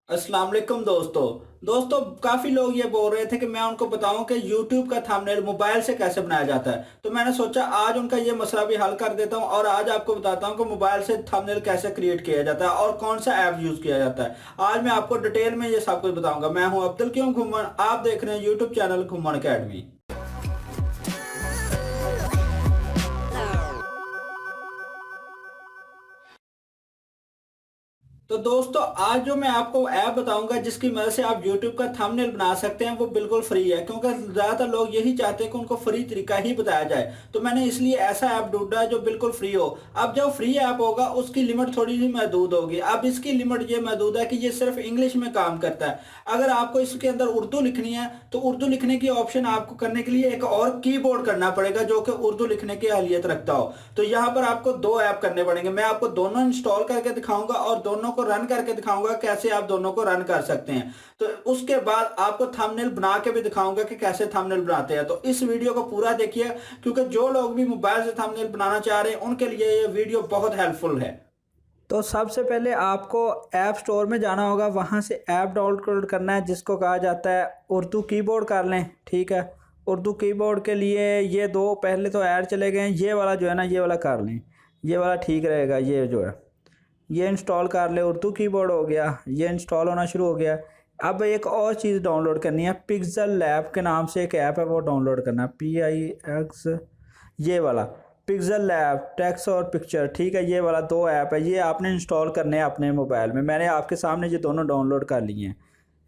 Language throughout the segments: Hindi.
अस्सलाम वालेकुम दोस्तों। दोस्तों, काफ़ी लोग ये बोल रहे थे कि मैं उनको बताऊं कि YouTube का थंबनेल मोबाइल से कैसे बनाया जाता है। तो मैंने सोचा आज उनका ये मसला भी हल कर देता हूं और आज आपको बताता हूं कि मोबाइल से थंबनेल कैसे क्रिएट किया जाता है और कौन सा ऐप यूज़ किया जाता है। आज मैं आपको डिटेल में ये सब कुछ बताऊंगा। मैं हूं अब्दुल क्यों घुम्मन, आप देख रहे हैं YouTube चैनल घुम्मन अकेडमी। तो दोस्तों, आज जो मैं आपको ऐप बताऊंगा जिसकी मदद से आप YouTube का थंबनेल बना सकते हैं वो बिल्कुल फ्री है, क्योंकि ज़्यादातर लोग यही चाहते हैं कि उनको फ्री तरीका ही बताया जाए। तो मैंने इसलिए ऐसा ऐप ढूंढा है जो बिल्कुल फ्री हो। अब जो फ्री ऐप होगा उसकी लिमिट थोड़ी सी महदूद होगी। अब इसकी लिमिट ये महदूद है कि ये सिर्फ इंग्लिश में काम करता है। अगर आपको इसके अंदर उर्दू लिखनी है तो उर्दू लिखने की ऑप्शन आपको करने के लिए एक और कीबोर्ड करना पड़ेगा जो कि उर्दू लिखने की अहलियत रखता हो। तो यहाँ पर आपको दो ऐप करने पड़ेंगे। मैं आपको दोनों इंस्टॉल करके दिखाऊंगा और दोनों को रन करके दिखाऊंगा कैसे आप दोनों को रन कर सकते हैं। तो उसके बाद आपको थंबनेल बना के भी दिखाऊंगा कि कैसे थंबनेल बनाते हैं। तो इस वीडियो को पूरा देखिए, क्योंकि जो लोग भी मोबाइल से थंबनेल बनाना चाह रहे हैं उनके लिए ये वीडियो बहुत हेल्पफुल है। तो सबसे पहले आपको ऐप स्टोर में जाना होगा, वहाँ से ऐप डाउनलोड करना है जिसको कहा जाता है उर्दू कीबोर्ड। कर लें, ठीक है। उर्दू कीबोर्ड के लिए ये दो पहले तो ऐड चले गए हैं, ये वाला जो है ना, ये वाला कर लें, ये वाला ठीक रहेगा। ये जो है ये इंस्टॉल कर ले, उर्दू कीबोर्ड हो गया, ये इंस्टॉल होना शुरू हो गया। अब एक और चीज़ डाउनलोड करनी है, पिक्सल लैब के नाम से एक ऐप है, वो डाउनलोड करना है, PIX, ये वाला पिक्सल लैब टेक्स्ट और पिक्चर, ठीक है। ये वाला दो ऐप है, ये आपने इंस्टॉल करने हैं अपने मोबाइल में। मैंने आपके सामने ये दोनों डाउनलोड कर लिए हैं,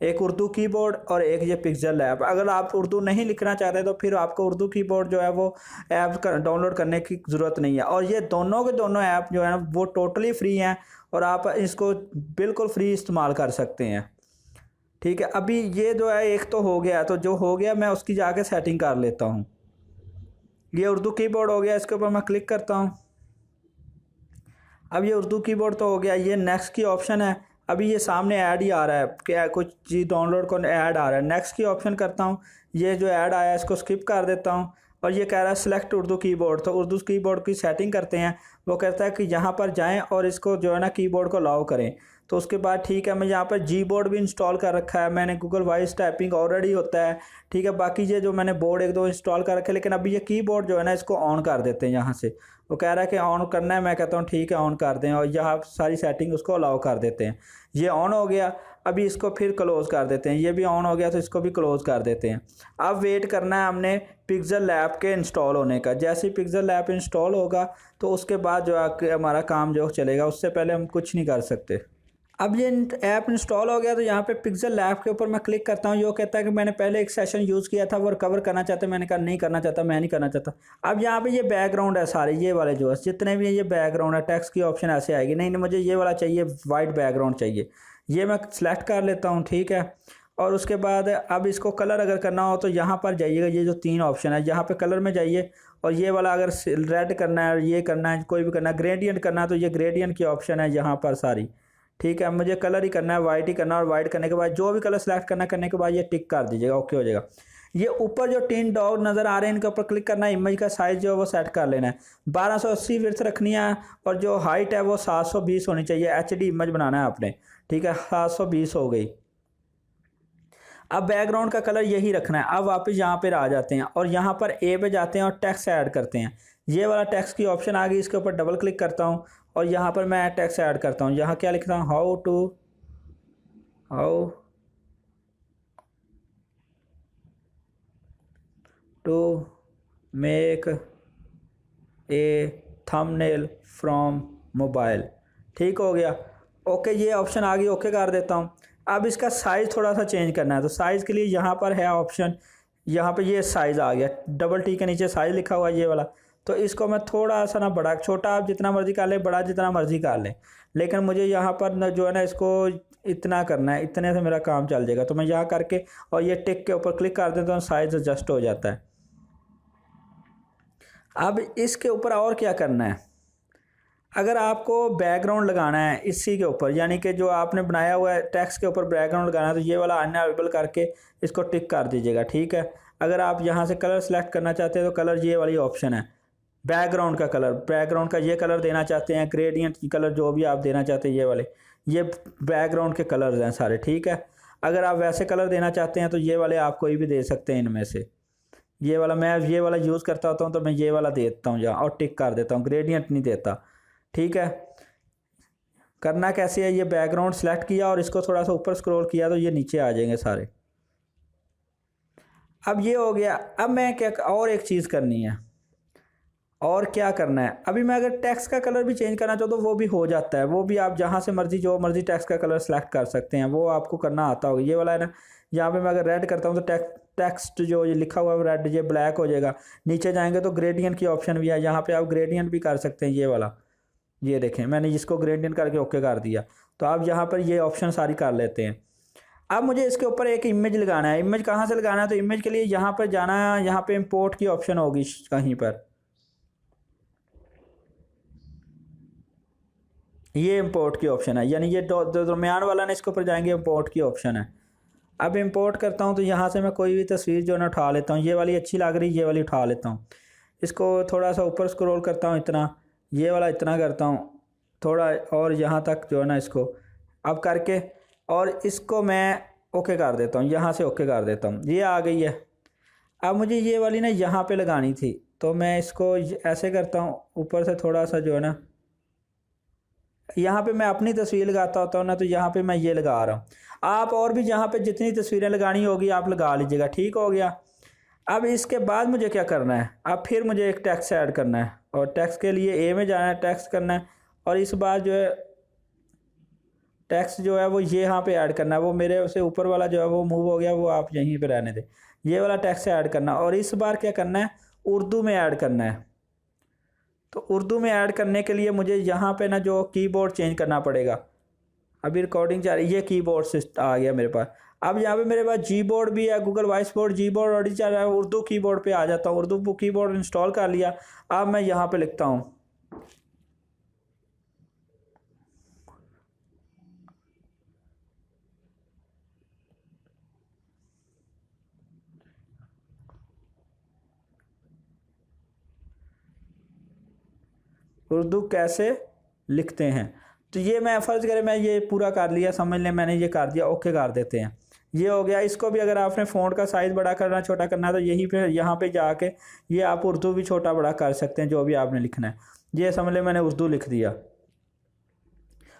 एक उर्दू कीबोर्ड और एक ये पिक्सल ऐप। अगर आप उर्दू नहीं लिखना चाहते तो फिर आपको उर्दू कीबोर्ड जो है वो ऐप डाउनलोड करने की ज़रूरत नहीं है। और ये दोनों के दोनों ऐप जो है ना वो टोटली फ्री हैं और आप इसको बिल्कुल फ्री इस्तेमाल कर सकते हैं, ठीक है। अभी ये जो है एक तो हो गया, तो जो हो गया मैं उसकी जाके सेटिंग कर लेता हूँ। ये उर्दू कीबोर्ड हो गया, इसके ऊपर मैं क्लिक करता हूँ। अब ये उर्दू कीबोर्ड तो हो गया, ये नेक्स्ट की ऑप्शन है। अभी ये सामने ऐड ही आ रहा है कि कुछ चीज़ डाउनलोड को ऐड आ रहा है। नेक्स्ट की ऑप्शन करता हूँ, ये जो ऐड आया है इसको स्किप कर देता हूँ। और ये कह रहा है सेलेक्ट उर्दू कीबोर्ड, तो उर्दू कीबोर्ड की सेटिंग करते हैं। वो कहता है कि यहाँ पर जाएं और इसको जो है ना कीबोर्ड को अलाउ करें। तो उसके बाद ठीक है, मैं यहाँ पर जी बोर्ड भी इंस्टॉल कर रखा है मैंने, गूगल वॉइस टाइपिंग ऑलरेडी होता है, ठीक है। बाकी ये जो मैंने बोर्ड एक दो इंस्टॉल कर रखे, लेकिन अभी ये कीबोर्ड जो है ना इसको ऑन कर देते हैं यहाँ से। वो कह रहा है कि ऑन करना है, मैं कहता हूँ ठीक है ऑन कर दें, और यहाँ सारी सेटिंग उसको अलाउ कर देते हैं। ये ऑन हो गया, अभी इसको फिर क्लोज़ कर देते हैं। ये भी ऑन हो गया तो इसको भी क्लोज़ कर देते हैं। अब वेट करना है हमने पिक्सल लैब के इंस्टॉल होने का। जैसे ही पिक्सल लैब इंस्टॉल होगा तो उसके बाद जो है हमारा काम जो चलेगा, उससे पहले हम कुछ नहीं कर सकते। अब ये ऐप इंस्टॉल हो गया तो यहाँ पे पिक्सल लैब के ऊपर मैं क्लिक करता हूँ। ये कहता है कि मैंने पहले एक सेशन यूज़ किया था वो रिकवर करना चाहता, मैंने कहा नहीं करना चाहता, मैं नहीं करना चाहता। अब यहाँ पे ये बैकग्राउंड है सारे, ये वाले जो है जितने भी हैं ये बैकग्राउंड है, टेक्स्ट की ऑप्शन ऐसे आएगी, नहीं नहीं मुझे ये वाला चाहिए, वाइट बैकग्राउंड चाहिए। ये मैं सेलेक्ट कर लेता हूँ, ठीक है। और उसके बाद अब इसको कलर अगर करना हो तो यहाँ पर जाइएगा, ये जो तीन ऑप्शन है यहाँ पे कलर में जाइए। और ये वाला अगर रेड करना है, ये करना है, कोई भी करना है, ग्रेडियंट करना है, तो ये ग्रेडियंट की ऑप्शन है यहाँ पर सारी, ठीक है। मुझे कलर ही करना है, वाइट ही करना है, और वाइट करने के बाद जो भी कलर सेलेक्ट करना, करने के बाद ये टिक कर दीजिएगा, ओके हो जाएगा। ये ऊपर जो तीन डॉग नज़र आ रहे हैं इनके ऊपर क्लिक करना है, इमेज का साइज़ जो है वो सेट कर लेना है, 1280 विड्थ रखनी है, और जो हाइट है वो 720 होनी चाहिए। HD इमेज बनाना है आपने, ठीक है। 720 हो गई। अब बैकग्राउंड का कलर यही रखना है। अब वापस यहाँ पर आ जाते हैं और यहाँ पर ए पे जाते हैं और टेक्स्ट ऐड करते हैं। ये वाला टेक्स्ट की ऑप्शन आ गई, इसके ऊपर डबल क्लिक करता हूँ और यहाँ पर मैं टेक्स्ट ऐड करता हूँ। यहाँ क्या लिखता हूँ, how to make a thumbnail from mobile, ठीक हो गया, ओके। ये ऑप्शन आ गई, ओके कर देता हूँ। अब इसका साइज़ थोड़ा सा चेंज करना है, तो साइज़ के लिए यहाँ पर है ऑप्शन, यहाँ पे ये साइज़ आ गया, डबल टी के नीचे साइज़ लिखा हुआ है ये वाला। तो इसको मैं थोड़ा सा ना बड़ा, छोटा आप जितना मर्ज़ी कर लें, बड़ा जितना मर्ज़ी कर लें, लेकिन मुझे यहाँ पर न जो है ना इसको इतना करना है, इतने से मेरा काम चल जाएगा। तो मैं यहाँ करके और ये टिक के ऊपर क्लिक कर देता हूँ, साइज़ एडजस्ट हो जाता है। अब इसके ऊपर और क्या करना है, अगर आपको बैकग्राउंड लगाना है इसी के ऊपर, यानी कि जो आपने बनाया हुआ है टेक्स्ट के ऊपर बैकग्राउंड लगाना है, तो ये वाला अनअवेलेबल करके इसको टिक कर दीजिएगा, ठीक है। अगर आप यहाँ से कलर सेलेक्ट करना चाहते हैं तो कलर ये वाली ऑप्शन है, बैकग्राउंड का कलर, बैकग्राउंड का ये कलर देना चाहते हैं, ग्रेडियंट कलर जो भी आप देना चाहते हैं ये वाले, ये बैकग्राउंड के कलर्स हैं सारे, ठीक है। अगर आप वैसे कलर देना चाहते हैं तो ये वाले आप कोई भी दे सकते हैं इनमें से। ये वाला मैं ये वाला यूज़ करता होता हूँ तो मैं ये वाला देता हूँ यहाँ और टिक कर देता हूँ, ग्रेडियंट नहीं देता, ठीक है। करना कैसे है, ये बैकग्राउंड सेलेक्ट किया और इसको थोड़ा सा ऊपर स्क्रॉल किया तो ये नीचे आ जाएंगे सारे। अब ये हो गया। अब मैं क्या और एक चीज़ करनी है, और क्या करना है, अभी मैं अगर टेक्स्ट का कलर भी चेंज करना चाहूँ तो वो भी हो जाता है। वो भी आप जहाँ से मर्जी जो मर्जी टेक्स्ट का कलर सेलेक्ट कर सकते हैं, वो आपको करना आता होगा। ये वाला है ना, यहाँ पे मैं अगर रेड करता हूँ तो टेक्स्ट जो ये लिखा हुआ है रेड ये ब्लैक हो जाएगा। नीचे जाएंगे तो ग्रेडियंट की ऑप्शन भी है, यहाँ पे आप ग्रेडियंट भी कर सकते हैं। ये वाला ये देखें, मैंने इसको ग्रेडियंट करके ओके कर दिया, तो आप यहाँ पर ये ऑप्शन सारी कर लेते हैं। अब मुझे इसके ऊपर एक इमेज लगाना है। इमेज कहाँ से लगाना है, तो इमेज के लिए यहाँ पर जाना है, यहाँ पे इंपोर्ट की ऑप्शन होगी कहीं पर, ये इंपोर्ट की ऑप्शन है, यानी ये दरमियान वाला ना, इसके ऊपर जाएंगे इंपोर्ट की ऑप्शन है। अब इंपोर्ट करता हूँ तो यहाँ से मैं कोई भी तस्वीर जो है उठा लेता हूँ। ये वाली अच्छी लग रही, ये वाली उठा लेता हूँ। इसको थोड़ा सा ऊपर स्क्रॉल करता हूँ इतना, ये वाला इतना करता हूँ थोड़ा, और यहाँ तक जो है ना इसको अब करके, और इसको मैं ओके कर देता हूँ, यहाँ से ओके कर देता हूँ। ये आ गई है। अब मुझे ये वाली ना यहाँ पे लगानी थी, तो मैं इसको ऐसे करता हूँ, ऊपर से थोड़ा सा जो है ना, यहाँ पे मैं अपनी तस्वीर लगाता होता हूँ ना, तो यहाँ पे मैं ये लगा रहा हूँ। आप और भी जहाँ पे जितनी तस्वीरें लगानी होगी आप लगा लीजिएगा, ठीक हो गया। अब इसके बाद मुझे क्या करना है, अब फिर मुझे एक टेक्स्ट ऐड करना है, और टेक्स्ट के लिए ए में जाना है, टेक्स्ट करना है, और इस बार जो है टेक्स्ट जो है वो ये यहाँ पे ऐड करना है। वो मेरे से ऊपर वाला जो है वो मूव हो गया, वो आप यहीं पे रहने दें। ये वाला टेक्स्ट ऐड करना, और इस बार क्या करना है, उर्दू में ऐड करना है। तो उर्दू में ऐड करने के लिए मुझे यहाँ पे ना जो कीबोर्ड चेंज करना पड़ेगा। अभी रिकॉर्डिंग जा रही है, ये कीबोर्ड से आ गया मेरे पास। अब यहाँ पे मेरे पास जी बोर्ड भी है, गूगल वॉइस बोर्ड, जी बोर्ड ऑलरेडी चल रहा है। उर्दू कीबोर्ड पे आ जाता हूँ, उर्दू कीबोर्ड इंस्टॉल कर लिया। अब मैं यहाँ पे लिखता हूँ उर्दू कैसे लिखते हैं। तो ये मैं फ़र्ज़ करें मैं ये पूरा कर लिया, समझ लें मैंने ये कर दिया, ओके कर देते हैं। ये हो गया। इसको भी अगर आपने फ़ॉन्ट का साइज़ बड़ा करना छोटा करना है तो यहीं पे यहाँ पे जाके ये आप उर्दू भी छोटा बड़ा कर सकते हैं, जो भी आपने लिखना है। ये समझ लें मैंने उर्दू लिख दिया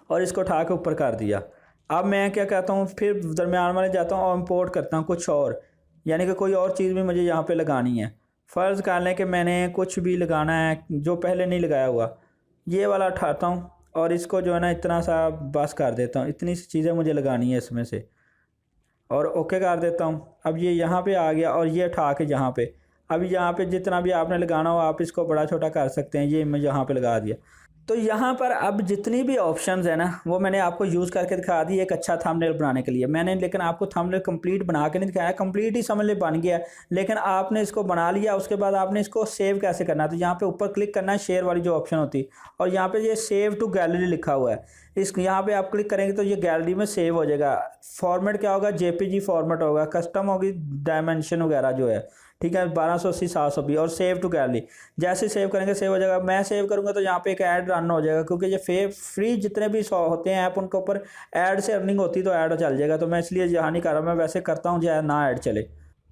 और इसको उठा के ऊपर कर दिया। अब मैं क्या कहता हूँ, फिर दरमियान वाले जाता हूँ और इम्पोर्ट करता हूँ कुछ और, यानी कि कोई और चीज़ भी मुझे यहाँ पे लगानी है। फ़र्ज़ कर लें कि मैंने कुछ भी लगाना है जो पहले नहीं लगाया हुआ, ये वाला उठाता हूँ और इसको जो है ना इतना सा बस कर देता हूँ। इतनी सी चीज़ें मुझे लगानी है इसमें से, और ओके कर देता हूँ। अब ये यहाँ पे आ गया, और ये उठा के यहाँ पे, अब यहाँ पे जितना भी आपने लगाना हो आप इसको बड़ा छोटा कर सकते हैं। ये मैं यहाँ पे लगा दिया। तो यहाँ पर अब जितनी भी ऑप्शंस है ना वो मैंने आपको यूज़ करके दिखा दी एक अच्छा थंबनेल बनाने के लिए। मैंने लेकिन आपको थंबनेल कंप्लीट बना के नहीं दिखाया, कंप्लीट ही समझ ले बन गया, लेकिन आपने इसको बना लिया। उसके बाद आपने इसको सेव कैसे करना है, तो यहाँ पे ऊपर क्लिक करना है, शेयर वाली जो ऑप्शन होती है, और यहाँ पे ये सेव टू गैलरी लिखा हुआ है। इस यहाँ पे आप क्लिक करेंगे तो ये गैलरी में सेव हो जाएगा। फॉर्मेट क्या होगा, जेपीजी फॉर्मेट होगा, कस्टम होगी डायमेंशन वगैरह जो है, ठीक है, 1280 720, और सेव टू गैलरी। जैसे सेव करेंगे सेव हो जाएगा। मैं सेव करूंगा तो यहाँ पे एक ऐड रन हो जाएगा, क्योंकि ये फ्री जितने भी होते हैं ऐप उनके ऊपर ऐड से अर्निंग होती है, तो ऐड चल जाएगा। तो मैं इसलिए यहाँ नहीं कर रहा, मैं वैसे करता हूँ जो ना ऐड चले।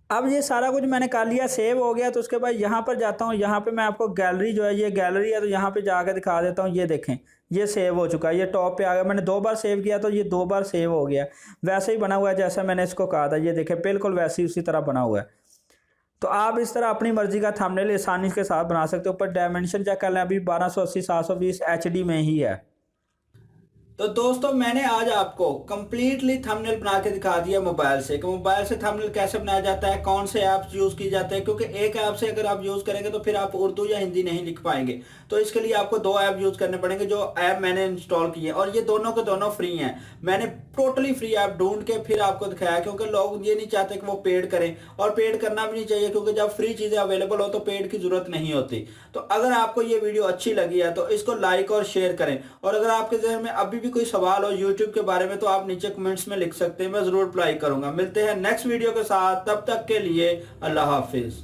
अब ये सारा कुछ मैंने कर लिया, सेव हो गया। तो उसके बाद यहाँ पर जाता हूँ, यहाँ पे मैं आपको गैलरी जो है, ये गैलरी है, तो यहाँ पे जाकर दिखा देता हूँ। ये देखें ये सेव हो चुका है, ये टॉप पे आ गया। मैंने 2 बार सेव किया तो ये 2 बार सेव हो गया। वैसे ही बना हुआ है जैसा मैंने इसको कहा था। ये देखें बिल्कुल वैसे ही उसी तरह बना हुआ है। तो आप इस तरह अपनी मर्जी का थंबनेल आसानी के साथ बना सकते हो। ऊपर डायमेंशन चेक कर लें, अभी 1280 720 HD में ही है। तो दोस्तों मैंने आज आपको कंप्लीटली थंबनेल बना के दिखा दिया मोबाइल से, कि मोबाइल से थंबनेल कैसे बनाया जाता है, कौन से ऐप्स यूज़ की जाते हैं। क्योंकि एक ऐप से अगर आप यूज़ करेंगे तो फिर आप उर्दू या हिंदी नहीं लिख पाएंगे। तो इसके लिए आपको 2 ऐप यूज़ करने पड़ेंगे, जो ऐप मैंने इंस्टॉल किए, और ये दोनों के दोनों फ्री हैं। मैंने टोटली फ्री ऐप ढूंढ के फिर आपको दिखाया, क्योंकि लोग ये नहीं चाहते कि वो पेड करें, और पेड करना भी नहीं चाहिए, क्योंकि जब फ्री चीज़ें अवेलेबल हो तो पेड की जरूरत नहीं होती। तो अगर आपको ये वीडियो अच्छी लगी है तो इसको लाइक और शेयर करें, और अगर आपके ज़हन में अभी भी कोई सवाल हो यूट्यूब के बारे में तो आप नीचे कमेंट्स में लिख सकते हैं, मैं जरूर रिप्लाई करूंगा। मिलते हैं नेक्स्ट वीडियो के साथ, तब तक के लिए अल्लाह हाफिज।